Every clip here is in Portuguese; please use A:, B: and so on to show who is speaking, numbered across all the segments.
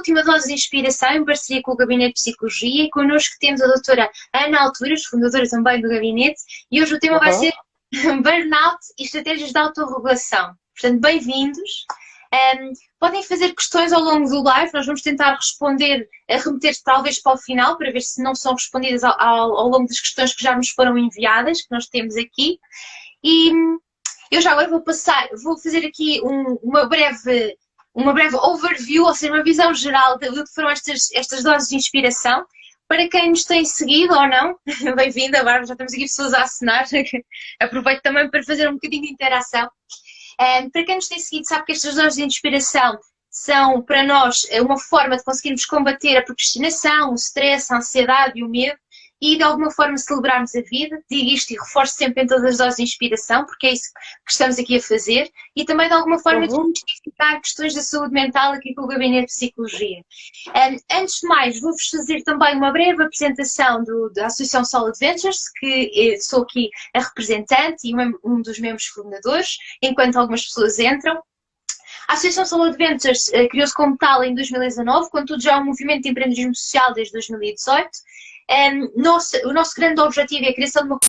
A: última dose de inspiração em parceria com o Gabinete de Psicologia, e connosco temos a doutora Ana Alturas, fundadora também do Gabinete, e hoje o tema vai ser Burnout e Estratégias de Autorregulação. Portanto, bem-vindos. Podem fazer questões ao longo do live, nós vamos tentar responder, remeter talvez para o final, para ver se não são respondidas ao longo das questões que já nos foram enviadas, que nós temos aqui. E eu já agora vou fazer aqui uma breve overview, ou seja, uma visão geral do que foram estas doses de inspiração. Para quem nos tem seguido ou não, bem-vinda, Bárbara, já temos aqui pessoas a assinar, aproveito também para fazer um bocadinho de interação. Para quem nos tem seguido, sabe que estas doses de inspiração são, para nós, uma forma de conseguirmos combater a procrastinação, o stress, a ansiedade e o medo, e de alguma forma celebrarmos a vida. Digo isto e reforço sempre em todas as doses de inspiração, porque é isso que estamos aqui a fazer, e também de alguma forma desmistificar questões da saúde mental aqui com o Gabinete de Psicologia. Antes de mais, vou-vos fazer também uma breve apresentação da Associação Soul Adventures, que sou aqui a representante e um dos membros fundadores, enquanto algumas pessoas entram. A Associação Soul Adventures criou-se como tal em 2019, contudo já é um movimento de empreendedorismo social desde 2018. O nosso grande objetivo é a criação de uma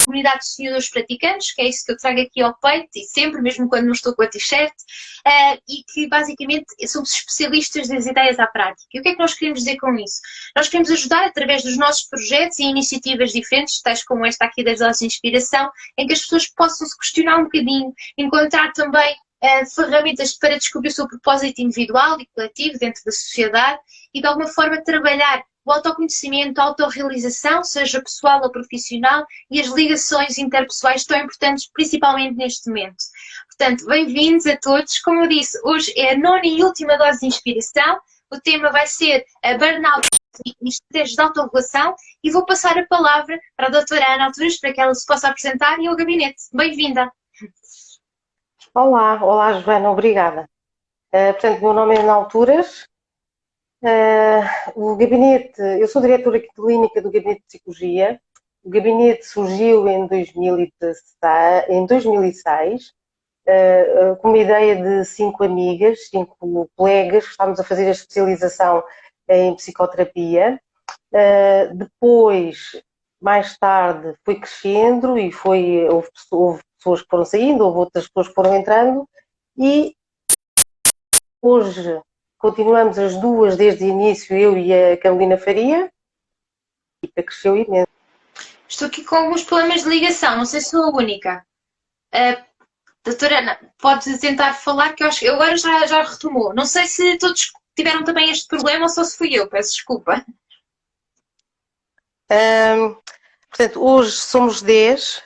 A: comunidade de sonhadores praticantes, que é isso que eu trago aqui ao peito e sempre, mesmo quando não estou com a t-shirt, e que basicamente somos especialistas das ideias à prática. E o que é que nós queremos dizer com isso? Nós queremos ajudar através dos nossos projetos e iniciativas diferentes, tais como esta aqui das doses de inspiração, em que as pessoas possam se questionar um bocadinho, encontrar também ferramentas para descobrir o seu propósito individual e coletivo dentro da sociedade e de alguma forma trabalhar o autoconhecimento, a autorrealização, seja pessoal ou profissional, e as ligações interpessoais tão importantes, principalmente neste momento. Portanto, bem-vindos a todos. Como eu disse, hoje é a 9ª e última dose de inspiração. O tema vai ser a Burnout e Estratégias de Autorregulação, e vou passar a palavra para a doutora Ana Alturas para que ela se possa apresentar e ao gabinete. Bem-vinda.
B: Olá Joana, obrigada. Portanto, o meu nome é Ana Alturas. O gabinete, eu sou diretora clínica do Gabinete de Psicologia. O gabinete surgiu em 2006, com uma ideia de 5 amigas, 5 colegas, que estávamos a fazer a especialização em psicoterapia. Depois, mais tarde, foi crescendo e houve pessoas que foram saindo, houve outras pessoas que foram entrando, e hoje continuamos as duas desde o início, eu e a Carolina Faria, e cresceu imenso.
A: Estou aqui com alguns problemas de ligação, não sei se sou a única. Doutora Ana, pode tentar falar, que eu acho que agora já retomou. Não sei se todos tiveram também este problema ou só se fui eu, peço desculpa.
B: Portanto, hoje somos 10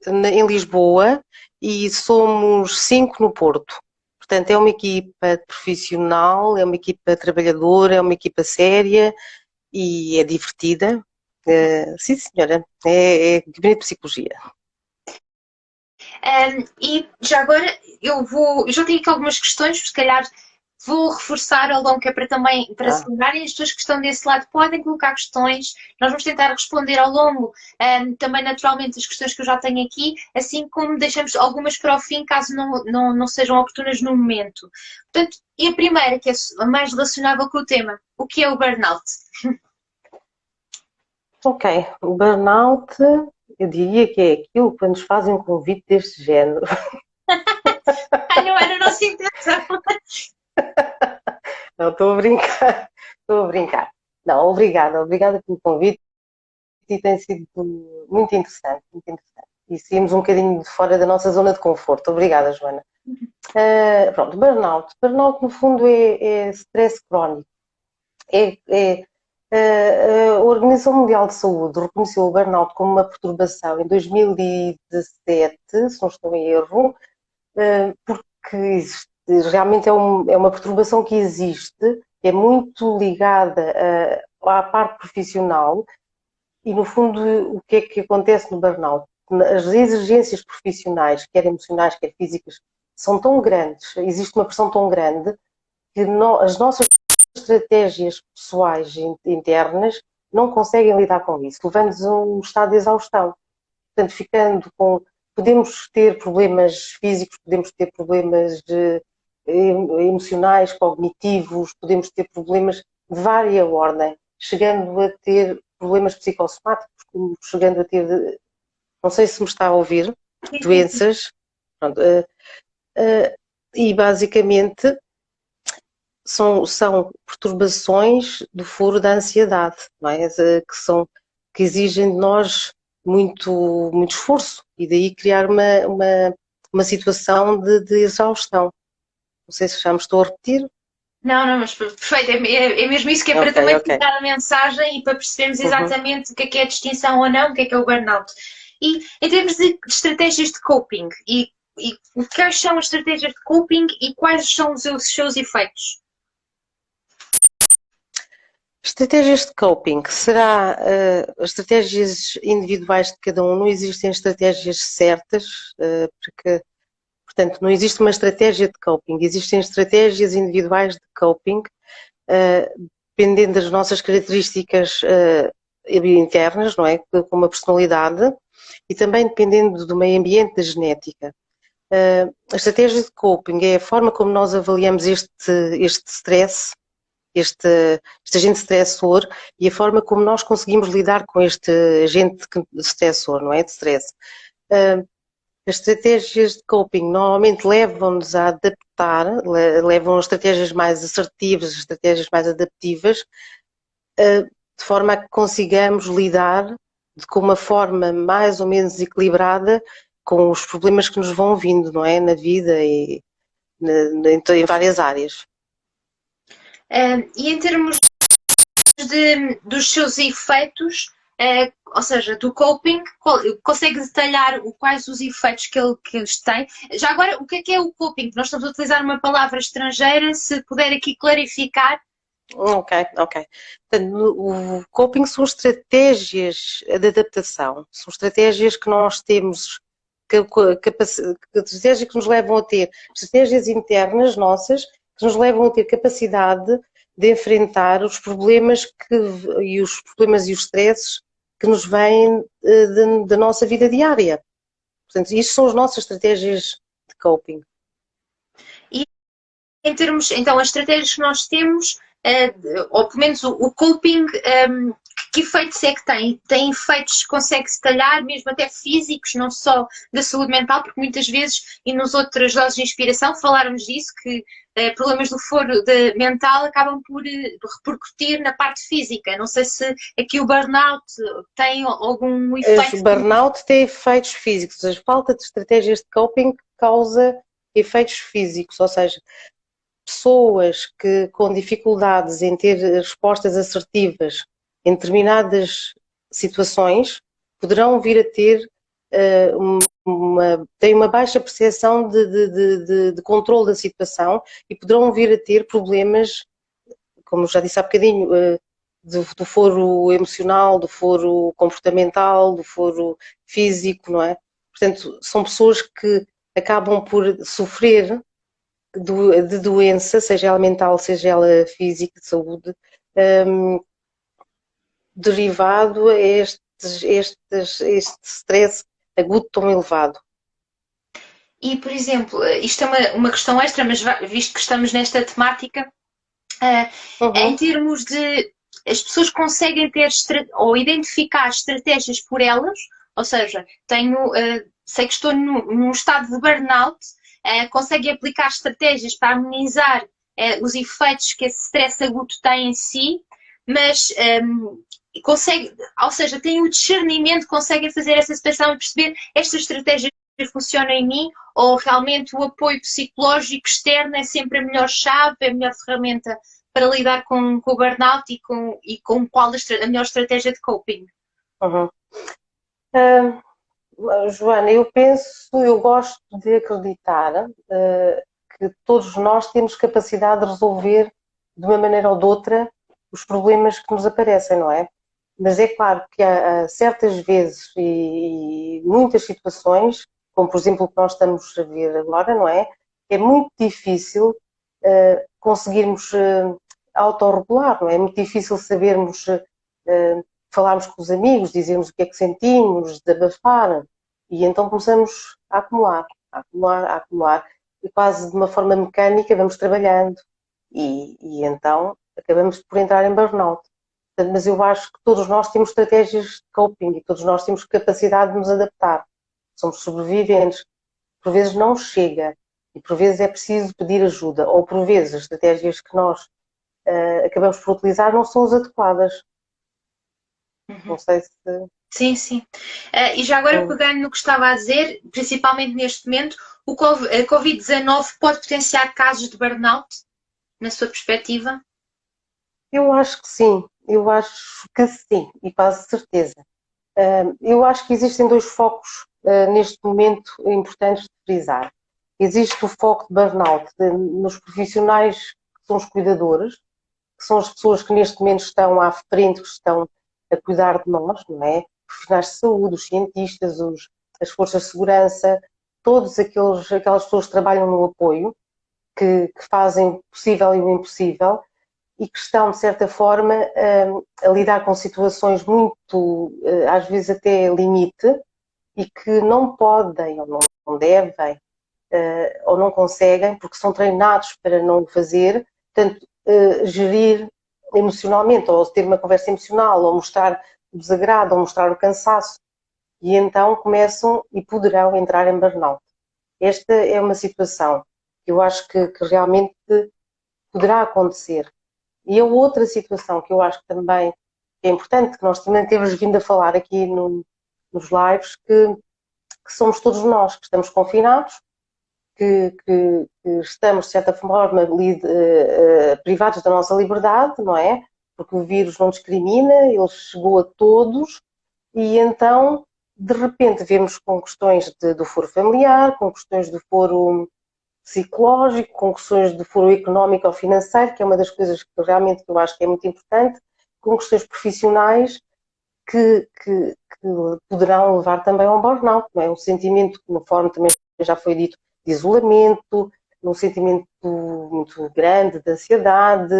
B: em Lisboa e somos 5 no Porto. Portanto, é uma equipa profissional, é uma equipa trabalhadora, é uma equipa séria e é divertida. Sim, senhora, é Gabinete de Psicologia.
A: E já agora eu já tenho aqui algumas questões, se calhar vou reforçar ao longo, que é para celebrarem. As pessoas que estão desse lado podem colocar questões, nós vamos tentar responder ao longo, também naturalmente as questões que eu já tenho aqui, assim como deixamos algumas para o fim, caso não sejam oportunas no momento. Portanto, e a primeira, que é a mais relacionável com o tema, o que é o burnout?
B: Ok, o burnout, eu diria que é aquilo que nos fazem um convite deste género.
A: Não era a nossa intenção.
B: Não, estou a brincar. Não, obrigada pelo convite, e tem sido muito interessante, muito interessante. E saímos um bocadinho de fora da nossa zona de conforto. Obrigada, Joana. Pronto, burnout. Burnout, no fundo, é stress crónico. A Organização Mundial de Saúde reconheceu o burnout como uma perturbação em 2017, se não estou em erro, porque realmente é uma perturbação que existe, que é muito ligada à parte profissional, e no fundo o que é que acontece no burnout? As exigências profissionais, quer emocionais, quer físicas, são tão grandes, existe uma pressão tão grande, que as nossas estratégias pessoais internas não conseguem lidar com isso, levando-nos a um estado de exaustão. Portanto, podemos ter problemas físicos, podemos ter problemas emocionais, cognitivos, podemos ter problemas de vária ordem, chegando a ter problemas psicossomáticos, como chegando a ter, não sei se me está a ouvir, doenças. Pronto, e basicamente são perturbações do foro da ansiedade, não é? Que exigem de nós muito esforço e daí criar uma situação de exaustão. Não sei se já me estou a repetir.
A: Não, não, mas perfeito, é mesmo isso que é para
B: Ok,
A: também
B: ok.
A: ficar a mensagem e para percebermos
B: Uhum.
A: exatamente o que é a distinção ou não, o que é o burnout. E em termos de estratégias de coping, e quais são as estratégias de coping e quais são os seus efeitos?
B: Estratégias de coping, será as estratégias individuais de cada um, não existem estratégias certas, porque, portanto, não existe uma estratégia de coping, existem estratégias individuais de coping, dependendo das nossas características internas, não é? Como a personalidade, e também dependendo do meio ambiente, da genética. A estratégia de coping é a forma como nós avaliamos este stress, este agente estressor e a forma como nós conseguimos lidar com este agente estressor, não é? De stress. As estratégias de coping normalmente levam-nos a adaptar, levam a estratégias mais assertivas, estratégias mais adaptivas, de forma a que consigamos lidar com uma forma mais ou menos equilibrada com os problemas que nos vão vindo, não é? Na vida e em várias áreas.
A: E em termos dos seus efeitos, ou seja, do coping, consegue detalhar quais os efeitos que eles têm? Já agora, o que é o coping? Nós estamos a utilizar uma palavra estrangeira, se puder aqui clarificar.
B: Ok, ok. Portanto, o coping são estratégias de adaptação, são estratégias que nós temos, estratégias que nos levam a ter, estratégias internas nossas, que nos levam a ter capacidade de enfrentar os problemas e os stresses que nos vêm da nossa vida diária. Portanto, isto são as nossas estratégias de coping.
A: E em termos, então, as estratégias que nós temos, ou pelo menos o coping, que efeitos é que tem? Tem efeitos que consegue-se talhar, mesmo até físicos, não só da saúde mental, porque muitas vezes, e nos outras doses de inspiração, faláramos disso, que problemas do foro mental acabam por repercutir na parte física. Não sei se aqui o burnout tem algum efeito.
B: O burnout tem efeitos físicos, a falta de estratégias de coping causa efeitos físicos, ou seja, pessoas que com dificuldades em ter respostas assertivas em determinadas situações poderão vir a ter têm uma baixa percepção de controle da situação e poderão vir a ter problemas, como já disse há bocadinho, do foro emocional, do foro comportamental, do foro físico, não é? Portanto, são pessoas que acabam por sofrer de doença, seja ela mental, seja ela física, de saúde, derivado a este stress agudo tão elevado.
A: E, por exemplo, isto é uma questão extra, mas visto que estamos nesta temática, em termos de as pessoas conseguem ter ou identificar estratégias por elas, ou seja, sei que estou num estado de burnout, conseguem aplicar estratégias para amenizar os efeitos que esse stress agudo tem em si, mas consegue, ou seja, têm o discernimento, conseguem fazer essa separação e perceber esta estratégia funciona em mim, ou realmente o apoio psicológico externo é sempre a melhor chave, a melhor ferramenta para lidar com o burnout e com qual a melhor estratégia de coping?
B: Joana, eu gosto de acreditar que todos nós temos capacidade de resolver de uma maneira ou de outra os problemas que nos aparecem, não é? Mas é claro que há certas vezes e muitas situações, como por exemplo o que nós estamos a ver agora, não é? É muito difícil conseguirmos autorregular, não é? É muito difícil sabermos falarmos com os amigos, dizermos o que é que sentimos, desabafar, e então começamos a acumular, a acumular, a acumular. quase de uma forma mecânica, vamos trabalhando e então acabamos por entrar em burnout. Mas eu acho que todos nós temos estratégias de coping e todos nós temos capacidade de nos adaptar. Somos sobreviventes. Por vezes não chega e por vezes é preciso pedir ajuda ou por vezes as estratégias que nós acabamos por utilizar não são as adequadas. Não sei se...
A: Sim, sim. E já agora, pegando no que estava a dizer, principalmente neste momento, a Covid-19 pode potenciar casos de burnout, na sua perspectiva?
B: Eu acho que sim, e quase certeza. Eu acho que existem dois focos neste momento importantes de frisar. Existe o foco de burnout nos profissionais que são os cuidadores, que são as pessoas que neste momento estão à frente, que estão a cuidar de nós, não é? Profissionais de saúde, os cientistas, as forças de segurança, todas aquelas pessoas que trabalham no apoio, que fazem o possível e o impossível e que estão, de certa forma, a lidar com situações muito, às vezes até limite, e que não podem ou não devem ou não conseguem, porque são treinados para não o fazer, portanto, gerir emocionalmente, ou ter uma conversa emocional, ou mostrar o desagrado, ou mostrar o cansaço, e então começam e poderão entrar em burnout. Esta é uma situação que eu acho que realmente poderá acontecer. E a outra situação que eu acho que também é importante, que nós também temos vindo a falar aqui nos lives, que somos todos nós que estamos confinados, que estamos, de certa forma, privados da nossa liberdade, não é? Porque o vírus não discrimina, ele chegou a todos e então, de repente, vemos com questões do foro familiar, com questões do foro psicológico, com questões de foro económico ou financeiro, que é uma das coisas que realmente eu acho que é muito importante, com questões profissionais que poderão levar também a um burnout, não é? Um sentimento, conforme também já foi dito, de isolamento, um sentimento muito grande de ansiedade,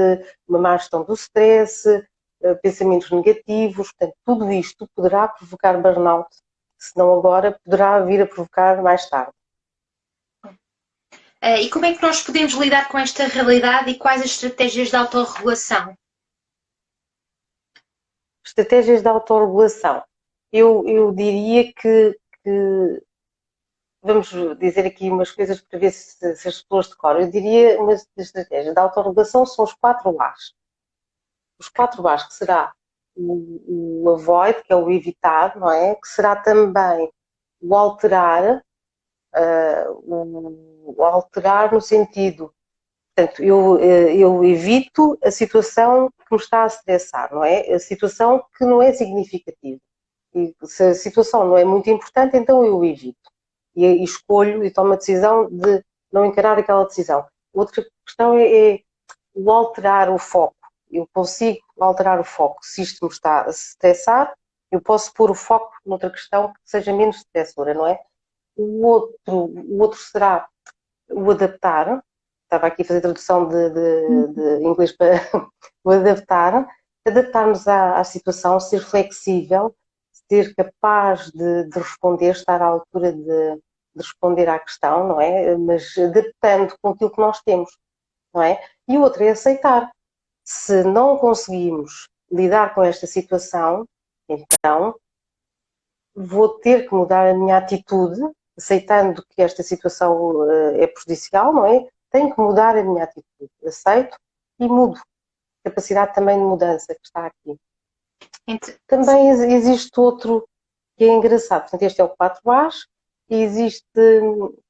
B: uma má gestão do stress, pensamentos negativos, portanto, tudo isto poderá provocar burnout, se não agora, poderá vir a provocar mais tarde.
A: E como é que nós podemos lidar com esta realidade e quais as estratégias de autorregulação?
B: Estratégias de autorregulação. Eu diria que vamos dizer aqui umas coisas para ver se as pessoas decoram. Eu diria uma das estratégias de autorregulação são os 4 A's. Os 4 A's, que será o avoid, que é o evitar, não é? Que será também o alterar, o alterar no sentido, portanto, eu evito a situação que me está a estressar, não é? A situação que não é significativa. E se a situação não é muito importante, então eu evito. E escolho e tomo a decisão de não encarar aquela decisão. Outra questão é o alterar o foco. Eu consigo alterar o foco. Se isto me está a estressar, eu posso pôr o foco noutra questão que seja menos estressora, não é? O outro será o adaptar. Estava aqui a fazer tradução de inglês para o adaptar. Adaptar-nos à situação, ser flexível, ser capaz de responder, estar à altura de responder à questão, não é? Mas adaptando com aquilo que nós temos, não é? E o outro é aceitar. Se não conseguimos lidar com esta situação, então vou ter que mudar a minha atitude, aceitando que esta situação é prejudicial, não é? Tenho que mudar a minha atitude. Aceito e mudo. Capacidade também de mudança que está aqui. Também existe outro que é engraçado. Portanto, este é o 4 A's e existe,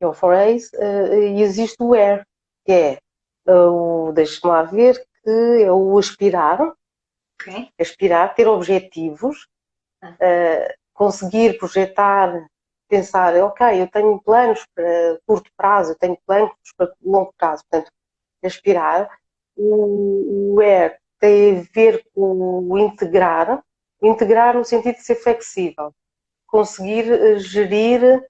B: é o 4 A's, e existe o where, que é deixe-me lá ver, que é o aspirar,
A: Okay.
B: Aspirar, ter objetivos, conseguir projetar, pensar, ok, eu tenho planos para curto prazo, eu tenho planos para longo prazo, portanto, aspirar. O where tem a ver com o integrar no sentido de ser flexível, conseguir gerir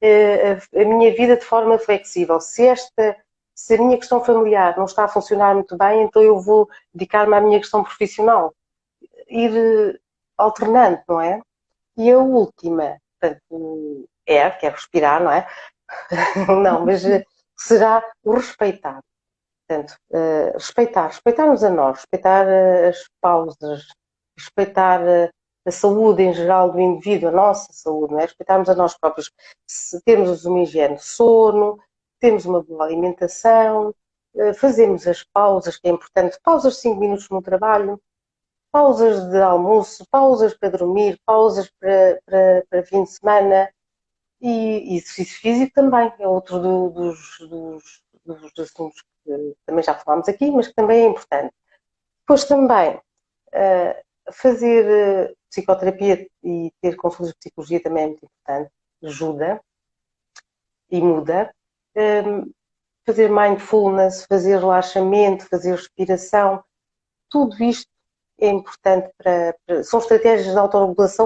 B: a minha vida de forma flexível. Se a minha questão familiar não está a funcionar muito bem, então eu vou dedicar-me à minha questão profissional. Ir alternando, não é? E a última, portanto, que é respirar, não é? Não, mas será o respeitar. Portanto, respeitar-nos a nós, respeitar as pausas, respeitar a saúde em geral do indivíduo, a nossa saúde, não é? Respeitarmos a nós próprios. Se temos uma higiene de sono, temos uma boa alimentação, fazemos as pausas, que é importante, pausas de 5 minutos no trabalho, pausas de almoço, pausas para dormir, pausas para fim de semana e exercício físico também, é outro dos assuntos que também já falámos aqui, mas que também é importante. Depois também fazer psicoterapia e ter consultas de psicologia também é muito importante, ajuda e muda. Fazer mindfulness, fazer relaxamento, fazer respiração, tudo isto é importante são estratégias de autorregulação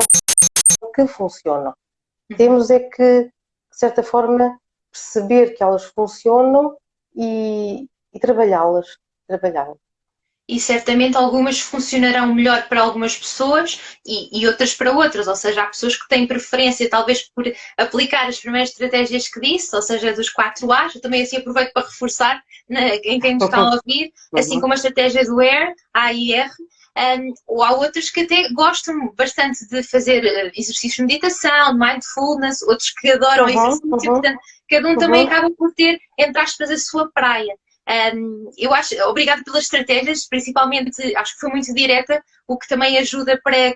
B: que funcionam. Temos é que, de certa forma, perceber que elas funcionam e trabalhá-las.
A: E certamente algumas funcionarão melhor para algumas pessoas e outras para outras, ou seja, há pessoas que têm preferência talvez por aplicar as primeiras estratégias que disse, ou seja, dos 4 A's. Eu também assim aproveito para reforçar em quem nos está a ouvir, assim como a estratégia do AIR, A-I-R. Ou há outras que até gostam bastante de fazer exercícios de meditação, mindfulness, outros que adoram exercício, portanto, cada um também acaba por ter, entre aspas, a sua praia. Eu acho, obrigado pelas estratégias, principalmente, acho que foi muito direta, o que também ajuda para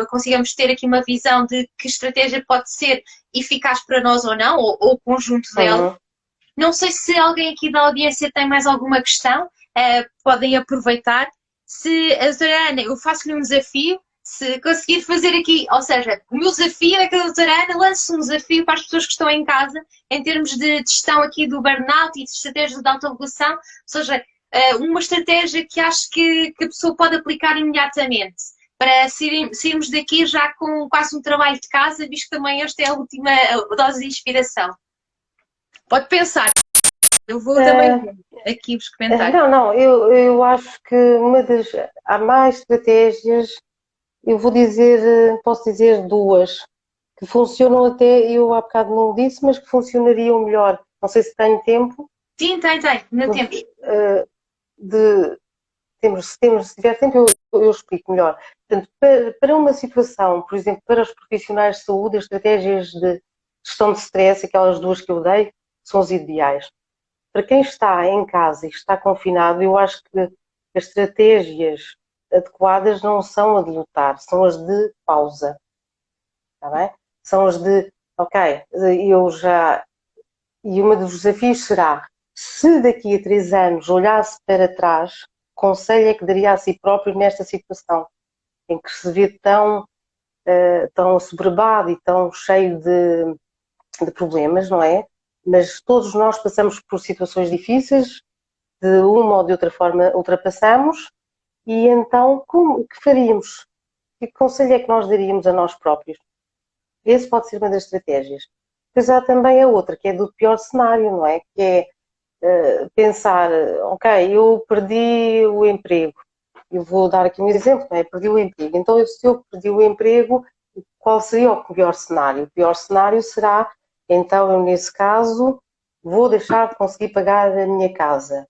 A: consigamos ter aqui uma visão de que estratégia pode ser eficaz para nós ou não, ou o conjunto dela. Não sei se alguém aqui da audiência tem mais alguma questão, podem aproveitar. Se a doutora Ana, eu faço-lhe um desafio, se conseguir fazer aqui, ou seja, o meu desafio é que a doutora Ana lance um desafio para as pessoas que estão em casa, em termos de gestão aqui do burnout e de estratégias de autorregulação, ou seja, uma estratégia que acho que a pessoa pode aplicar imediatamente, para sairmos daqui já com quase um trabalho de casa, visto que também esta é a última dose de inspiração. Pode pensar. Eu vou também aqui os comentários.
B: Não, eu acho que há mais estratégias, eu vou dizer, posso dizer 2, que funcionam até, eu há bocado não disse, mas que funcionariam melhor. Não sei se tenho tempo.
A: Sim, tem, ainda temos.
B: Se tiver tempo, eu explico melhor. Portanto, para uma situação, por exemplo, para os profissionais de saúde, as estratégias de gestão de stress, aquelas 2 que eu dei, são as ideais. Para quem está em casa e está confinado, eu acho que as estratégias adequadas não são a de lutar, são as de pausa. Está bem? São as de, ok, E um dos desafios será, se daqui a 3 anos olhasse para trás, que conselho é que daria a si próprio nesta situação, em que se vê tão assoberbado e tão cheio de problemas, não é? Mas todos nós passamos por situações difíceis, de uma ou de outra forma ultrapassamos, e então o que faríamos? Que conselho é que nós daríamos a nós próprios? Esse pode ser uma das estratégias. Depois há também a outra, que é do pior cenário, não é? Que é pensar, ok, eu perdi o emprego. Eu vou dar aqui um exemplo, não é? Perdi o emprego. Então, se eu perdi o emprego, qual seria o pior cenário? O pior cenário será, então, eu nesse caso, vou deixar de conseguir pagar a minha casa.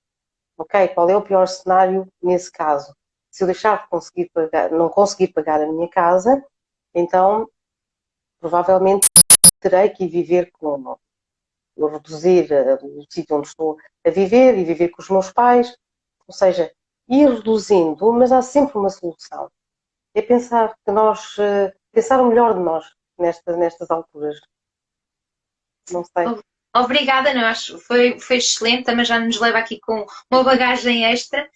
B: Ok, qual é o pior cenário nesse caso? Se eu deixar de não conseguir pagar a minha casa, então, provavelmente, terei que ir viver reduzir o sítio onde estou a viver e viver com os meus pais. Ou seja, ir reduzindo, mas há sempre uma solução. É pensar o melhor de nós nestas alturas. Não sei.
A: Obrigada, não, acho foi excelente, também já nos leva aqui com uma bagagem extra.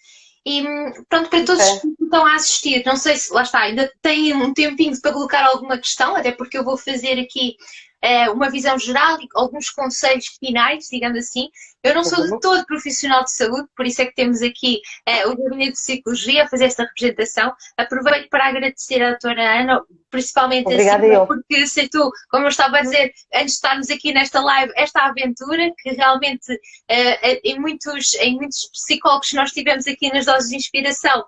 A: E pronto, para todos que estão a assistir, não sei se, lá está, ainda têm um tempinho para colocar alguma questão, até porque eu vou fazer aqui uma visão geral e alguns conselhos finais, digamos assim. Eu não sou de todo profissional de saúde, por isso é que temos aqui o Gabinete de Psicologia a fazer esta representação. Aproveito para agradecer à doutora Ana, principalmente assim, porque aceitou, como eu estava a dizer, antes de estarmos aqui nesta live, esta aventura, que realmente em muitos psicólogos que nós tivemos aqui nas doses de inspiração,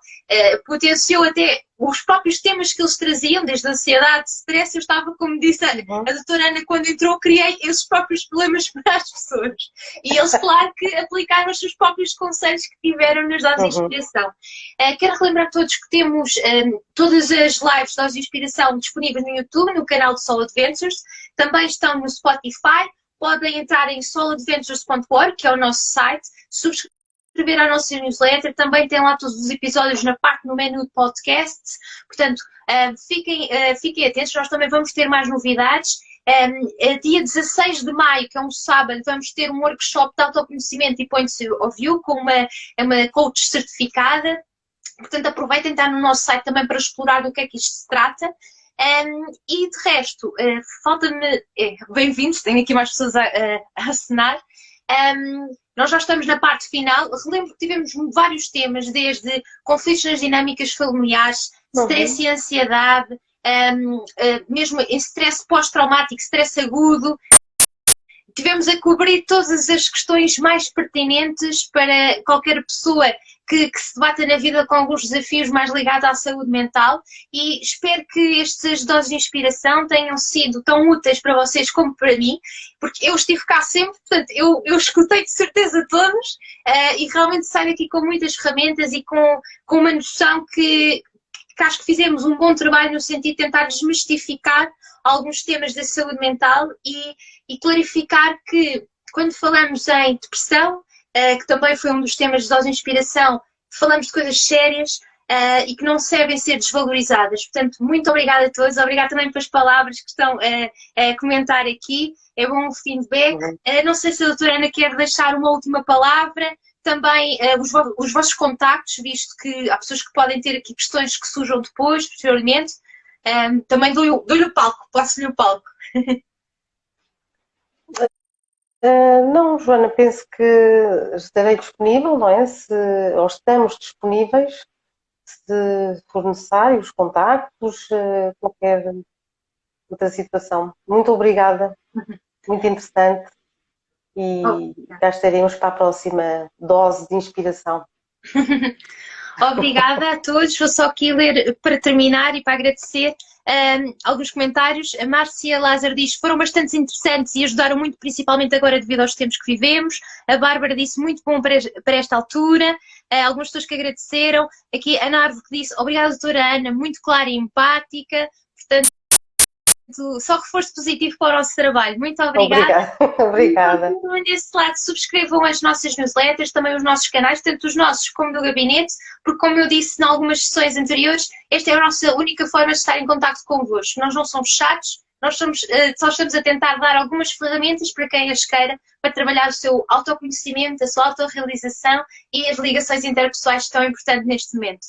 A: potenciou até os próprios temas que eles traziam, desde a ansiedade, stress, eu estava, como disse, olha, a doutora Ana, quando entrou, criei esses próprios problemas para as pessoas. E eles, claro, que aplicaram os seus próprios conselhos que tiveram nas doses de inspiração. Quero relembrar a todos que temos todas as lives de doses de inspiração disponíveis no YouTube, no canal de Soul Adventures. Também estão no Spotify. Podem entrar em souladventures.org, que é o nosso site, subscrever a nossa newsletter, também tem lá todos os episódios na parte no menu de podcasts, portanto, fiquem atentos, nós também vamos ter mais novidades. Dia 16 de maio, que é um sábado, vamos ter um workshop de autoconhecimento e points of view com uma coach certificada, portanto aproveitem, está no nosso site também para explorar do que é que isto se trata. E de resto, falta-me. Bem-vindos, tenho aqui mais pessoas a assinar. Nós já estamos na parte final. Relembro que tivemos vários temas, desde conflitos nas dinâmicas familiares, stress e ansiedade, mesmo em stress pós-traumático, stress agudo. Tivemos a cobrir todas as questões mais pertinentes para qualquer pessoa que se debata na vida com alguns desafios mais ligados à saúde mental, e espero que estas doses de inspiração tenham sido tão úteis para vocês como para mim, porque eu estive cá sempre, portanto, eu escutei de certeza todos e realmente saio aqui com muitas ferramentas e com uma noção que acho que fizemos um bom trabalho no sentido de tentar desmistificar alguns temas da saúde mental e clarificar que quando falamos em depressão, que também foi um dos temas de dose de inspiração, falamos de coisas sérias e que não devem ser desvalorizadas. Portanto, muito obrigada a todos, obrigada também pelas palavras que estão a comentar aqui, é bom o feedback. Não sei se a doutora Ana quer deixar uma última palavra, também os vossos contactos, visto que há pessoas que podem ter aqui questões que surjam depois, posteriormente. Também dou-lhe o palco, passo-lhe o palco.
B: Não, Joana, penso que estarei disponível, não é? Ou estamos disponíveis, se for necessário, os contactos, qualquer outra situação. Muito obrigada, muito interessante, e já estaremos para a próxima dose de inspiração.
A: Obrigada a todos. Vou só aqui ler para terminar e para agradecer alguns comentários. A Márcia Lázaro diz que foram bastante interessantes e ajudaram muito, principalmente agora devido aos tempos que vivemos. A Bárbara disse muito bom para esta altura. Algumas pessoas que agradeceram. Aqui a Ana Arvo que disse obrigada, doutora Ana, muito clara e empática. Portanto, só reforço positivo para o nosso trabalho. Muito obrigada.
B: Obrigada.
A: Continuem desse lado, subscrevam as nossas newsletters, também os nossos canais, tanto os nossos como do gabinete, porque como eu disse em algumas sessões anteriores, esta é a nossa única forma de estar em contacto convosco. Nós não somos chatos, nós só estamos a tentar dar algumas ferramentas para quem as queira, para trabalhar o seu autoconhecimento, a sua autorrealização e as ligações interpessoais que estão importantes neste momento.